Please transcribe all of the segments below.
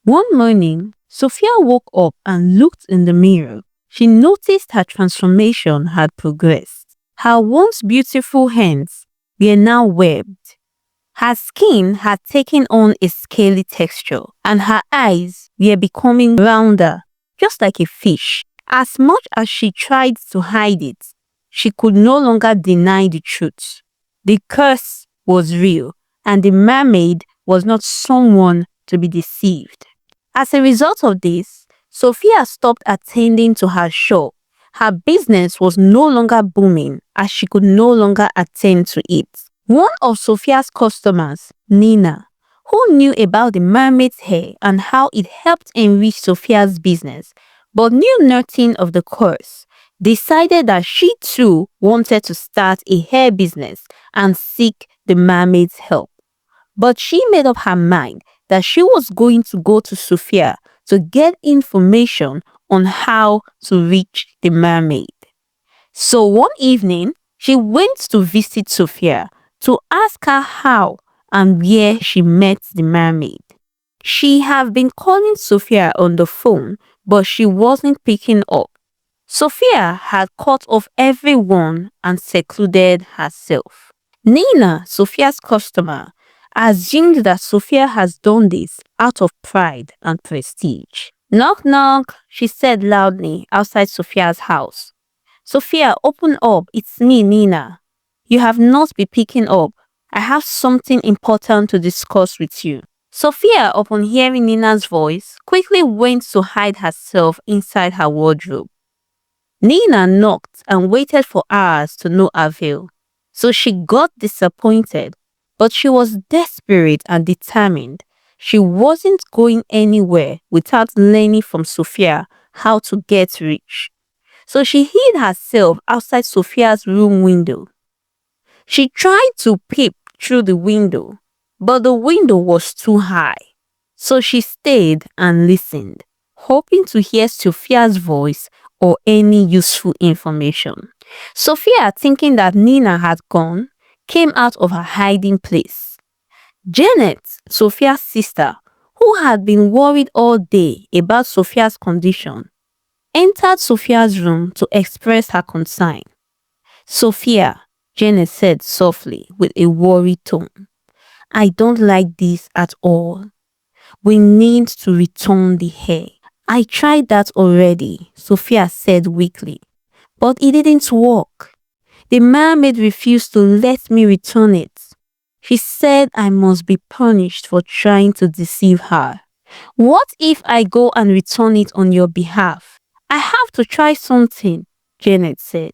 One morning, Sophia woke up and looked in the mirror. She noticed her transformation had progressed. Her once beautiful hands were now webbed. Her skin had taken on a scaly texture, and her eyes were becoming rounder, just like a fish. As much as she tried to hide it, she could no longer deny the truth. The curse was real, and the mermaid was not someone to be deceived. As a result of this, Sophia stopped attending to her shop. Her business was no longer booming as she could no longer attend to it. One of Sophia's customers, Nina, who knew about the mermaid's hair and how it helped enrich Sophia's business, but knew nothing of the curse, decided that she too wanted to start a hair business and seek the mermaid's help. But she made up her mind that she was going to go to Sophia to get information on how to reach the mermaid. So one evening, she went to visit Sophia to ask her how and where she met the mermaid. She had been calling Sophia on the phone, but she wasn't picking up. Sophia had cut off everyone and secluded herself. Nina, Sophia's customer, assumed that Sophia has done this out of pride and prestige. "Knock, knock," she said loudly outside Sophia's house. "Sophia, open up. It's me, Nina. You have not been picking up. I have something important to discuss with you." Sophia, upon hearing Nina's voice, quickly went to hide herself inside her wardrobe. Nina knocked and waited for hours to no avail. So she got disappointed, but she was desperate and determined. She wasn't going anywhere without learning from Sophia how to get rich. So she hid herself outside Sophia's room window. She tried to peep through the window, but the window was too high. So she stayed and listened, hoping to hear Sophia's voice or any useful information. Sophia, thinking that Nina had gone, came out of her hiding place. Janet, Sophia's sister, who had been worried all day about Sophia's condition, entered Sophia's room to express her concern. "Sophia," Janet said softly with a worried tone, "I don't like this at all. We need to return the hair." "I tried that already," Sophia said weakly, "but it didn't work. The mermaid refused to let me return it. She said I must be punished for trying to deceive her." "What if I go and return it on your behalf?" "I have to try something," Janet said.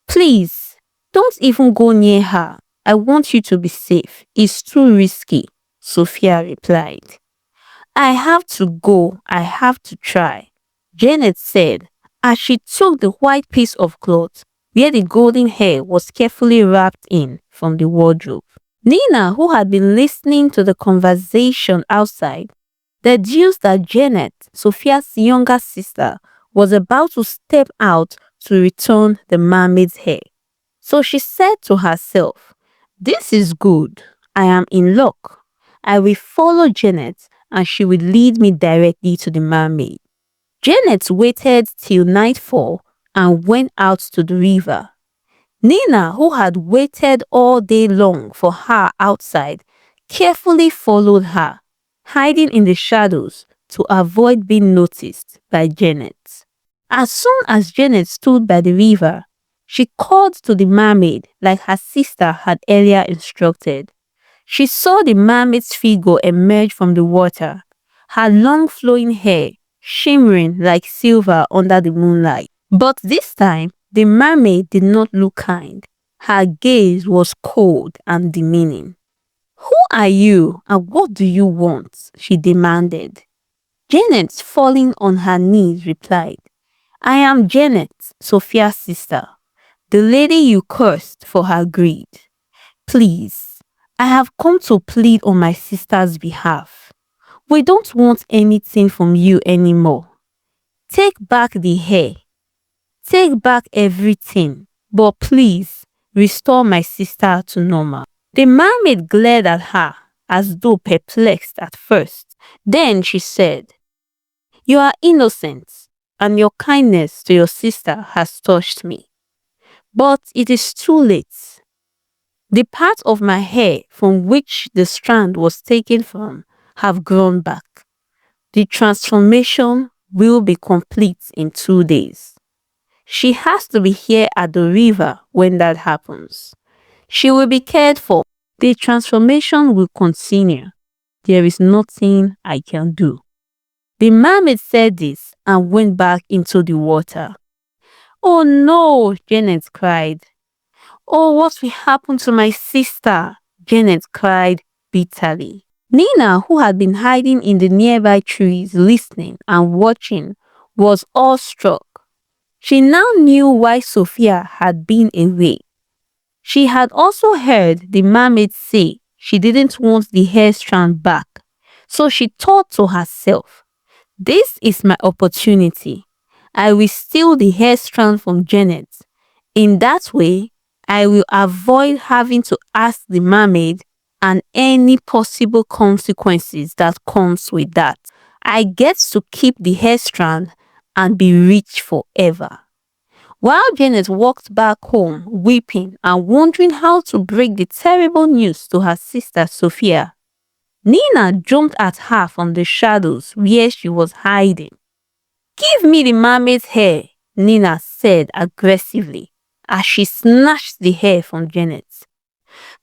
"Please, don't even go near her. I want you to be safe. It's too risky," Sophia replied. "I have to go. I have to try," Janet said as she took the white piece of cloth where the golden hair was carefully wrapped in from the wardrobe. Nina, who had been listening to the conversation outside, deduced that Janet, Sophia's younger sister, was about to step out to return the mermaid's hair. So she said to herself, "This is good. I am in luck. I will follow Janet and she will lead me directly to the mermaid." Janet waited till nightfall and went out to the river. Nina, who had waited all day long for her outside, carefully followed her, hiding in the shadows to avoid being noticed by Janet. As soon as Janet stood by the river, she called to the mermaid like her sister had earlier instructed. She saw the mermaid's figure emerge from the water, her long flowing hair shimmering like silver under the moonlight. But this time, the mermaid did not look kind. Her gaze was cold and demeaning. "Who are you and what do you want?" she demanded. Janet, falling on her knees, replied, "I am Janet, Sophia's sister, the lady you cursed for her greed. Please, I have come to plead on my sister's behalf. We don't want anything from you anymore. Take back the hair. Take back everything, but please restore my sister to normal." The mermaid glared at her as though perplexed at first, Then she said, "You are innocent, and your kindness to your sister has touched me. But it is too late. The part of my hair from which the strand was taken from have grown back. The transformation will be complete in 2 days. She has to be here at the river when that happens. She will be cared for. The transformation will continue. There is nothing I can do." The mermaid said this and went back into the water. "Oh no," Janet cried. "Oh, what will happen to my sister?" Janet cried bitterly. Nina, who had been hiding in the nearby trees listening and watching, was awestruck. She now knew why Sophia had been away. She had also heard the mermaid say she didn't want the hair strand back, so she thought to herself, "This is my opportunity. I will steal the hair strand from Janet. In that way, I will avoid having to ask the mermaid and any possible consequences that comes with that. I get to keep the hair strand and be rich forever." While Janet walked back home, weeping and wondering how to break the terrible news to her sister Sophia, Nina jumped at her from the shadows where she was hiding. "Give me the mermaid's hair," Nina said aggressively as she snatched the hair from Janet.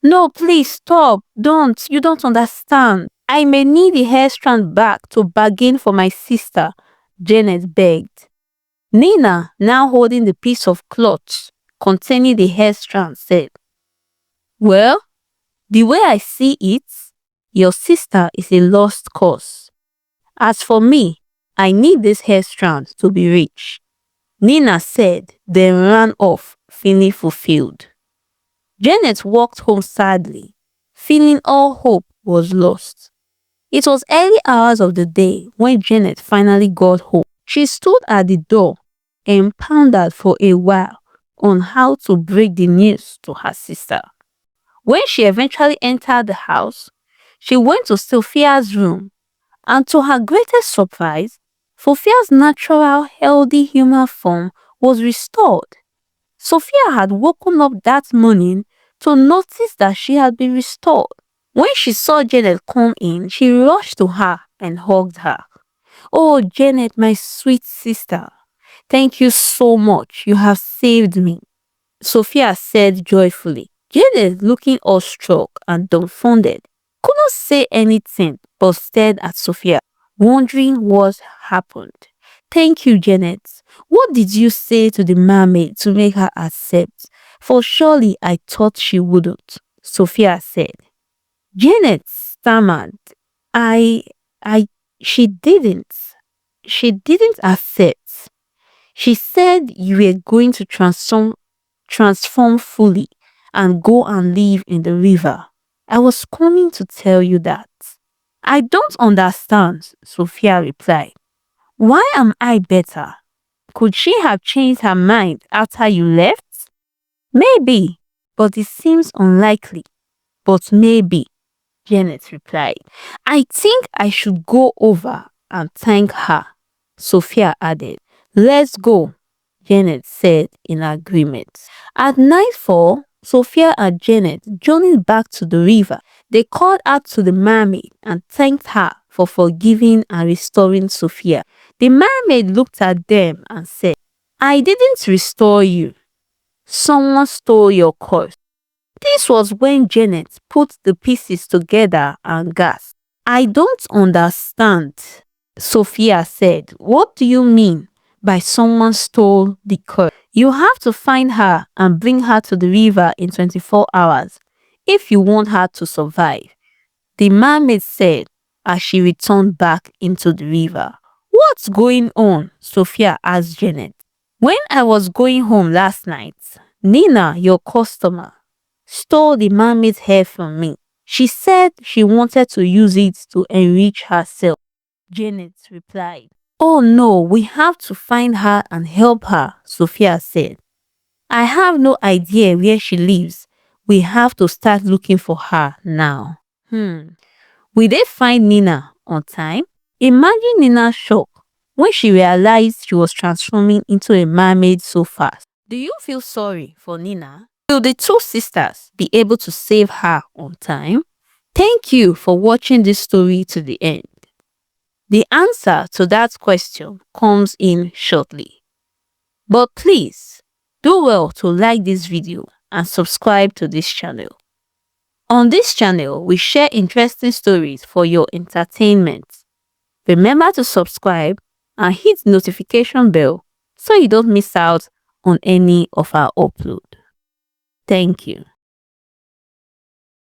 "No, please stop. Don't. You don't understand. I may need the hair strand back to bargain for my sister," Janet begged. Nina, now holding the piece of cloth containing the hair strand, said, "Well, the way I see it, your sister is a lost cause. As for me, I need this hair strand to be rich." Nina said, then ran off, feeling fulfilled. Janet walked home sadly, feeling all hope was lost. It was early hours of the day when Janet finally got home. She stood at the door and pondered for a while on how to break the news to her sister. When she eventually entered the house, she went to Sophia's room, and to her greatest surprise, Sophia's natural, healthy human form was restored. Sophia had woken up that morning to notice that she had been restored. When she saw Janet come in, she rushed to her and hugged her. "Oh, Janet, my sweet sister. Thank you so much. You have saved me," Sophia said joyfully. Janet, looking awestruck and dumbfounded, couldn't say anything but stared at Sophia, wondering what happened. "Thank you, Janet. What did you say to the mermaid to make her accept? For surely I thought she wouldn't," Sophia said. Janet stammered. I, I, she didn't. She didn't accept. She said you were going to transform fully and go and live in the river. I was coming to tell you that." "I don't understand," Sophia replied. "Why am I better? Could she have changed her mind after you left?" "Maybe, but it seems unlikely." "But maybe," Janet replied. "I think I should go over and thank her," Sophia added. "Let's go," Janet said in agreement. At nightfall, Sophia and Janet journeyed back to the river. They called out to the mermaid and thanked her for forgiving and restoring Sophia. The mermaid looked at them and said, "I didn't restore you. Someone stole your curse." This was when Janet put the pieces together and gasped. "I don't understand," Sophia said. "What do you mean by someone stole the curse?" "You have to find her and bring her to the river in 24 hours if you want her to survive," the mermaid said as she returned back into the river. "What's going on?" Sophia asked Janet. "When I was going home last night, Nina, your customer, stole the mermaid's hair from me. She said she wanted to use it to enrich herself," Janet replied. "Oh no, we have to find her and help her," Sophia said. "I have no idea where she lives. We have to start looking for her now." Will they find Nina on time? Imagine Nina's shock when she realized she was transforming into a mermaid so fast. Do you feel sorry for Nina? Will the two sisters be able to save her on time? Thank you for watching this story to the end. The answer to that question comes in shortly. But please, do well to like this video and subscribe to this channel. On this channel, we share interesting stories for your entertainment. Remember to subscribe and hit the notification bell so you don't miss out on any of our uploads. Thank you.